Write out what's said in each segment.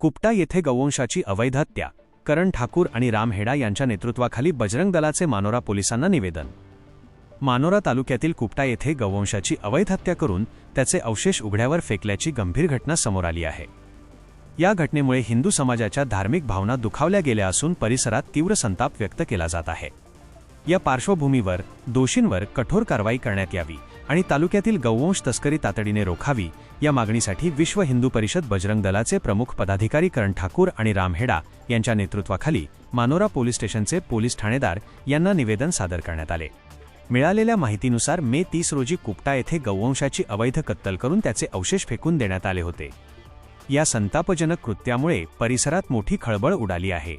कुपटा येथे गौवंशाची अवैध हत्या, करण ठाकूर आणि राम हेडा यांच्या नेतृत्वाखाली बजरंग दलाचे मानोरा पोलिसांना निवेदन। मानोरा तालुक्यातील कुपटा येथे गौवंशाची अवैध हत्या करून त्याचे अवशेष उघड्यावर फेकल्याची गंभीर घटना समोर आली आहे। या घटनेमुळे हिंदू समाजाच्या धार्मिक भावना दुखावल्या गेल्या असून परिसरात तीव्र संताप व्यक्त केला जात आहे। या पार्श्वभूमीवर दोषींवर कठोर कारवाई करण्यात यावी आणि तालुक्यातील गौवंश तस्करी तातडीने रोखावी या मागणीसाठी विश्व हिंदू परिषद बजरंग दलाचे प्रमुख पदाधिकारी करण ठाकूर आणि राम हेडा यांच्या नेतृत्वाखाली मानोरा पोलीस स्टेशनचे पोलीस ठाणेदार यांना निवेदन सादर करण्यात आले। मिळालेल्या माहितीनुसार मे 30 रोजी कुपटा येथे गौवंशाची अवैध कत्तल करून त्याचे अवशेष फेकून देण्यात आले होते। या संतापजनक कृत्यामुळे परिसरात मोठी खळबळ उडाली आहे।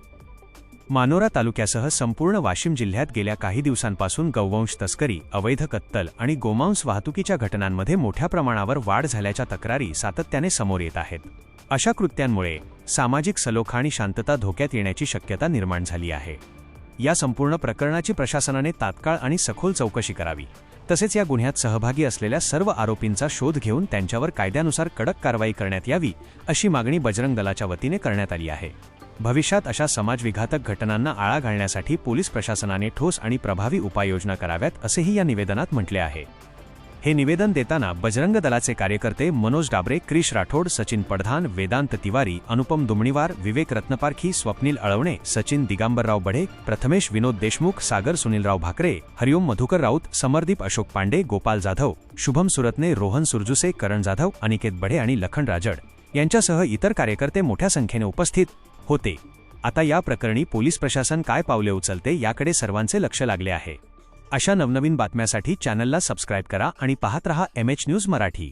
मानोरा तालुक्यासह संपूर्ण वाशिम जिल्ह्यात गेल्या काही दिवसांपासून गौवंश तस्करी, अवैध कत्तल आणि गोमांस वाहतुकीच्या घटनांमध्ये मोठ्या प्रमाणावर वाढ झाल्याच्या तक्रारी सातत्याने समोर येत आहेत। अशा कृत्यांमुळे सामाजिक सलोखा आणि शांतता धोक्यात येण्याची शक्यता निर्माण झाली आहे। या संपूर्ण प्रकरणाची प्रशासनाने तात्काळ आणि सखोल चौकशी करावी, तसेच या गुन्ह्यात सहभागी असलेल्या सर्व आरोपींचा शोध घेऊन त्यांच्यावर कायद्यानुसार कडक कारवाई करण्यात यावी अशी मागणी बजरंग दलाच्या वतीने करण्यात आली आहे। भविष्यात अशा समाजविघातक घटनांना आळा घालण्यासाठी पोलीस प्रशासनाने ठोस आणि प्रभावी उपाययोजना कराव्यात असेही या निवेदनात म्हटले आहे। हे निवेदन देताना बजरंग दलाचे कार्यकर्ते मनोज डाबरे, क्रिश राठोड, सचिन पडधान, वेदांत तिवारी, अनुपम दुमणीवार, विवेक रत्नपारखी, स्वप्नील अळवणे, सचिन दिगांबरराव बढे, प्रथमेश विनोद देशमुख, सागर सुनीलराव भाकरे, हरिओम मधुकर राऊत, समरदीप अशोक पांडे, गोपाल जाधव, शुभम सुरतने, रोहन सुरजुसे, करण जाधव, अनिकेत बढे आणि लखन राजड यांच्यासह इतर कार्यकर्ते मोठ्या संख्येने उपस्थित होते। आता या प्रकरणी पोलीस प्रशासन काय पावले उचलते याकडे सर्वांचे लक्ष लागले आहे। अशा नवनवीन बातम्यांसाठी चॅनलला सबस्क्राइब करा आणि पाहत रहा MH न्यूज मराठी।